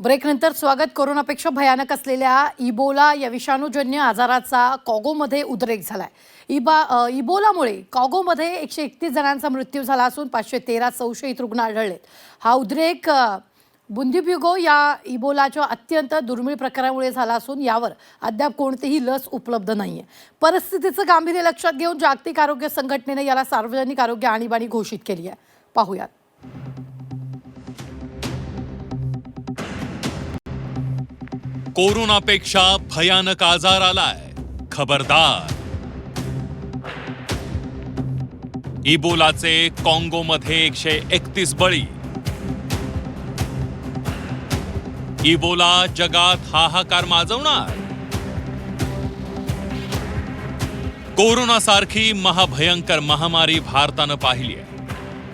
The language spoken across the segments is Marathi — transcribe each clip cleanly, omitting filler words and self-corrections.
ब्रेकनंतर स्वागत. कोरोनापेक्षा भयानक असलेल्या इबोला या विषाणूजन्य आजाराचा कॉगोमध्ये उद्रेक झालाय. इबोलामुळे कॉगोमध्ये 131 जणांचा मृत्यू झाला असून 513 संशयित रुग्ण आढळलेत. हा उद्रेक बुंदीब्युगो या इबोलाच्या अत्यंत दुर्मिळ प्रकारामुळे झाला असून यावर अद्याप कोणतीही लस उपलब्ध नाहीये. परिस्थितीचं गांभीर्य लक्षात घेऊन जागतिक आरोग्य संघटनेने याला सार्वजनिक आरोग्य आणीबाणी घोषित केली आहे. पाहूयात. कोरोनापेक्षा भयानक आजार आलाय, खबरदार. इबोलाचे काँगोमध्ये 131 बळी. इबोला जगात हाहाकार माजवणार. कोरोनासारखी महाभयंकर महामारी भारतानं पाहिली आहे.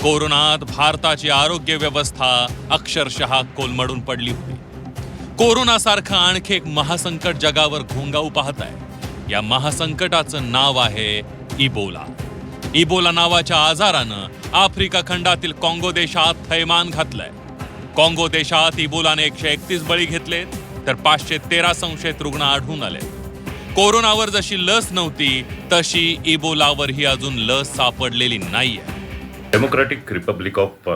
कोरोनात भारताची आरोग्य व्यवस्था अक्षरशः कोलमडून पडली होती. कोरोनासारखं आणखी एक महासंकट जगावर घोंगावू पाहत आहे. या महासंकटाचं नाव आहे इबोला. इबोला नावाच्या आजारानं आफ्रिका खंडातील काँगो देशात थैमान घातलंय. काँगो देशात इबोलाने 131 बळी घेतलेत, तर 513 संशयित रुग्ण आढळून आले. कोरोनावर जशी लस नव्हती तशी इबोलावरही अजून लस सापडलेली नाहीये. डेमोक्रॅटिक रिपब्लिक ऑफ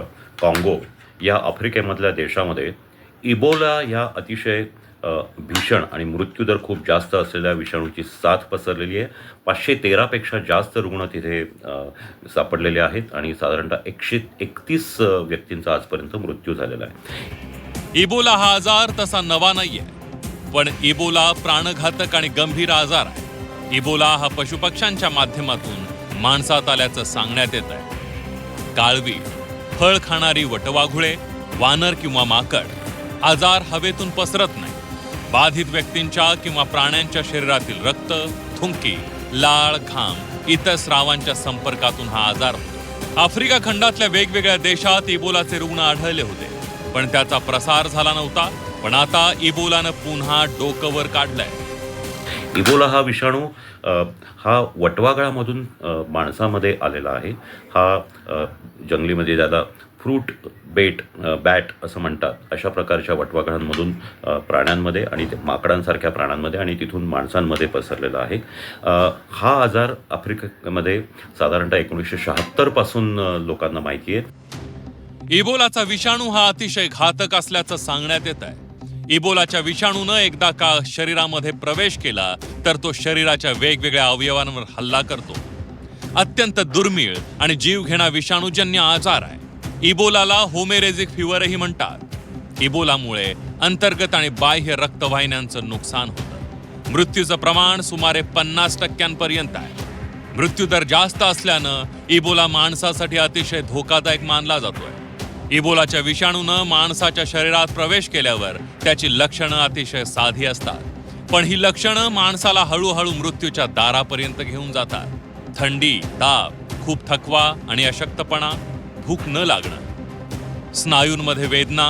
काँगो या आफ्रिकेमधल्या देशामध्ये इबोला या अतिशय भीषण आणि मृत्यूदर खूप जास्त असलेल्या विषाणूची साथ पसरलेली आहे. 513 पेक्षा जास्त रुग्ण तिथे सापडलेले आहेत आणि साधारणतः 131 व्यक्तींचा आजपर्यंत मृत्यू झालेला आहे. इबोला हा आजार तसा नवा नाहीये, पण इबोला प्राणघातक आणि गंभीर आजार आहे. इबोला हा पशुपक्ष्यांच्या माध्यमातून माणसात आल्याचं सांगण्यात येत आहे. काळवी, फळ खाणारी वटवाघुळे, वानर किंवा माकड. आजार हवेतून पसरत नाही. बाधित व्यक्तींच्या किंवा प्राण्यांच्या शरीरातील रक्त, थुंकी, लाळ, घाम इतर स्रावांच्या संपर्कातून हा आजार होतो. आफ्रिका खंडातल्या वेगवेगळ्या देशात इबोलाचे रुग्ण आढळले होते, पण त्याचा प्रसार झाला नव्हता. पण आता इबोलानं पुन्हा डोकं वर काढलंय. इबोला हा विषाणू हा वटवाघळामधून माणसामध्ये आलेला आहे. हा जंगलीमध्ये ज्याला फ्रूट बॅट असं म्हणतात, अशा प्रकारच्या वटवाघळांमधून प्राण्यांमध्ये आणि माकडांसारख्या प्राण्यांमध्ये आणि तिथून माणसांमध्ये पसरलेला आहे. हा आजार आफ्रिकेमध्ये साधारणतः 1976 पासून लोकांना माहिती आहे. इबोलाचा विषाणू हा अतिशय घातक असल्याचं सांगण्यात येत आहे. इबोलाच्या विषाणूनं एकदा का शरीरामध्ये प्रवेश केला तर तो शरीराच्या वेगवेगळ्या अवयवांवर हल्ला करतो. अत्यंत दुर्मिळ आणि जीवघेणा विषाणूजन्य आजार आहे. इबोलाला होमेरेजिक फीवरही म्हणतात. इबोलामुळे अंतर्गत आणि बाह्य रक्तवाहिन्यांचं नुकसान होतं. मृत्यूचं प्रमाण सुमारे 50% आहे. मृत्यूदर जास्त असल्यानं इबोला माणसासाठी अतिशय धोकादायक मानला जातोय. इबोलाच्या विषाणूनं माणसाच्या शरीरात प्रवेश केल्यावर त्याची लक्षणं अतिशय साधी असतात, पण ही लक्षणं माणसाला हळूहळू मृत्यूच्या दारापर्यंत घेऊन जातात. थंडी, ताप, खूप थकवा आणि अशक्तपणा, भूक न लागणं, स्नायूंमध्ये वेदना,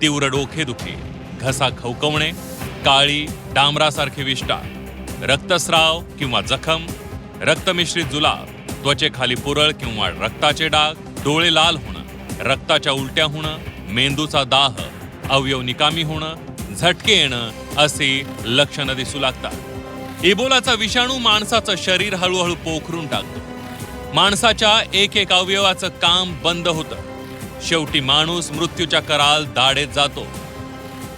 तीव्र डोकेदुखी, घसा खवखवणे, काळी डांबरासारखी विष्ठा, रक्तस्राव किंवा जखम, रक्तमिश्रित जुलाब, त्वचेखाली पुरळ किंवा रक्ताचे डाग, डोळे लाल होणं, रक्ताच्या उलट्या होणं, मेंदूचा दाह, अवयव निकामी होणं, झटके येणं अशी लक्षणं दिसू लागतात. इबोलाचा विषाणू माणसाचं शरीर हळूहळू पोखरून टाकतो. माणसाच्या एक अवयवाचं काम बंद होतं. शेवटी माणूस मृत्यूच्या कराल दाढेत जातो.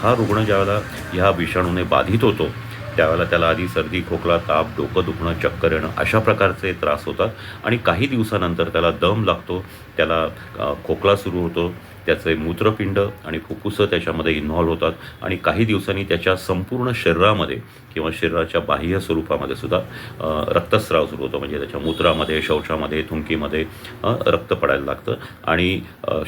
हा रुग्ण ज्यावेळेला ह्या विषाणूने बाधित होतो त्यावेळेला त्याला आधी सर्दी, खोकला, ताप, डोकं दुखणं, चक्कर येणं अशा प्रकारचे त्रास होतात आणि काही दिवसानंतर त्याला दम लागतो, त्याला खोकला सुरू होतो, त्याचे मूत्रपिंड आणि फुफ्फुसं त्याच्यामध्ये इन्व्हॉल्व होतात आणि काही दिवसांनी त्याच्या संपूर्ण शरीरामध्ये किंवा शरीराच्या बाह्य स्वरूपामध्ये सुद्धा रक्तस्राव सुरू होतो. म्हणजे त्याच्या मूत्रामध्ये, शौचामध्ये, थुंकीमध्ये रक्त पडायला लागतं आणि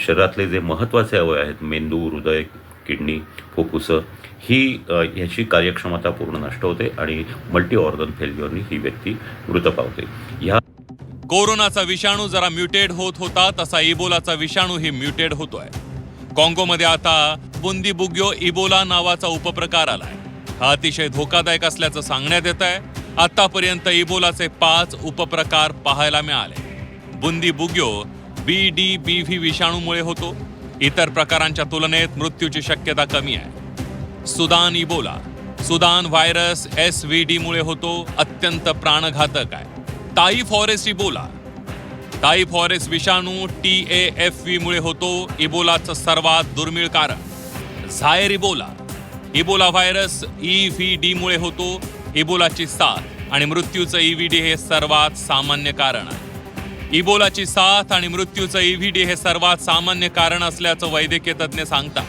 शरीरातले जे महत्त्वाचे अवयव आहेत, मेंदू, हृदय, किडनी, फुफ्फुसं, ही ह्याची कार्यक्षमता पूर्ण नष्ट होते आणि मल्टी ऑर्गन फेल्युअरनी ही व्यक्ती मृत पावते. ह्या कोरोनाचा विषाणू जरा म्युटेड होत होता तसा इबोलाचा विषाणूही म्युटेड होतोय. काँगोमध्ये आता बुंदीबुग्यो इबोला नावाचा उपप्रकार आलाय. हा अतिशय धोकादायक असल्याचं सांगण्यात येत आहे. आतापर्यंत इबोलाचे 5 उपप्रकार पाहायला मिळाले. बुंदीबुग्यो BDBV विषाणूमुळे होतो. इतर प्रकारांच्या तुलनेत मृत्यूची शक्यता कमी आहे. Sudan Ebola. Sudan virus SVD मुळे होतो, अत्यंत प्राणघातक आहे. ताई फॉरेस्ट इबोला. ताई फॉरेस्ट विषाणू TAFV मुळे होतो, इबोलाचं सर्वात दुर्मिळ कारण. झायर इबोला. इबोला व्हायरस EVD मुळे होतो, इबोलाची साथ आणि मृत्यूचं EVD हे सर्वात सामान्य कारण आहे. इबोलाची साथ आणि मृत्यूचं EVD हे सर्वात सामान्य कारण असल्याचं वैद्यकीय तज्ज्ञ सांगतात.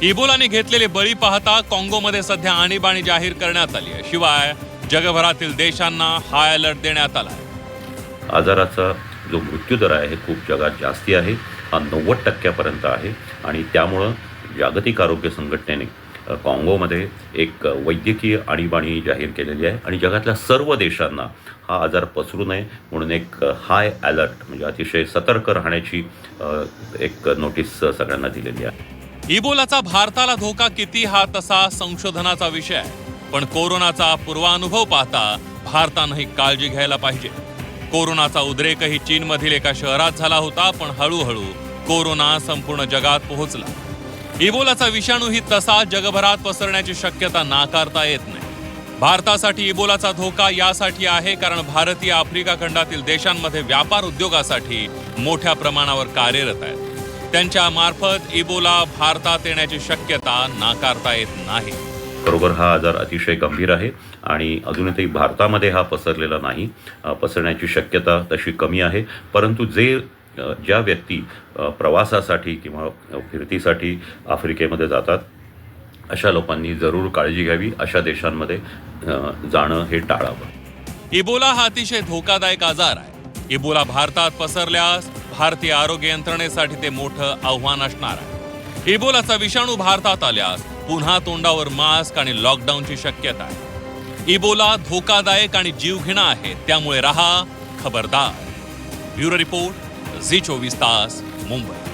इबोलाने घेतलेले बळी पाहता काँगोमध्ये सध्या आणीबाणी जाहीर करण्यात आली आहे. शिवाय जगभरातील देशांना हाय अलर्ट देण्यात आला आहे. आजाराचा जो मृत्यूदर आहे हे खूप जगात जास्ती आहे, हा 90% आहे आणि त्यामुळं जागतिक आरोग्य संघटनेने काँगोमध्ये एक वैद्यकीय आणीबाणी जाहीर केलेली आहे आणि जगातल्या सर्व देशांना हा आजार पसरू नये म्हणून एक हाय अलर्ट म्हणजे अतिशय सतर्क राहण्याची एक नोटीस सगळ्यांना दिलेली आहे. इबोलाचा भारताला धोका किती हा तसा संशोधनाचा विषय आहे, पण कोरोनाचा पूर्वानुभव पाहता भारतानंही काळजी घ्यायला पाहिजे. कोरोनाचा उद्रेकही चीनमधील एका शहरात झाला होता, पण हळूहळू कोरोना संपूर्ण जगात पोहोचला. इबोलाचा विषाणूही तसा जगभरात पसरण्याची शक्यता नाकारता येत नाही. भारतासाठी इबोलाचा धोका यासाठी आहे कारण भारतीय आफ्रिका खंडातील देशांमध्ये व्यापार उद्योगासाठी मोठ्या प्रमाणावर कार्यरत आहेत. त्यांच्या मार्फत इबोला भारतात येण्याची शक्यता नाकारता येत नाही. बरोबर, हा आजार अतिशय गंभीर आहे आणि अजूनही भारतामध्ये हा पसरलेला नाही. पसरण्याची शक्यता तशी कमी आहे, परंतु ज्या व्यक्ती प्रवासासाठी किंवा फिरतीसाठी आफ्रिकेमध्ये जातात अशा लोकांनी जरूर काळजी घ्यावी. अशा देशांमध्ये जाणं हे टाळावं. इबोला हा अतिशय धोकादायक आजार आहे. इबोला भारतात पसरल्यास भारतीय आरोग्य यंत्रणेसाठी ते मोठं आव्हान असणार आहे. इबोलाचा विषाणू भारतात आल्यास पुन्हा तोंडावर मास्क आणि लॉकडाऊनची शक्यता आहे. इबोला धोकादायक आणि जीवघेणा आहे, त्यामुळे रहा खबरदार. ब्युरो रिपोर्ट, झी 24 तास, मुंबई.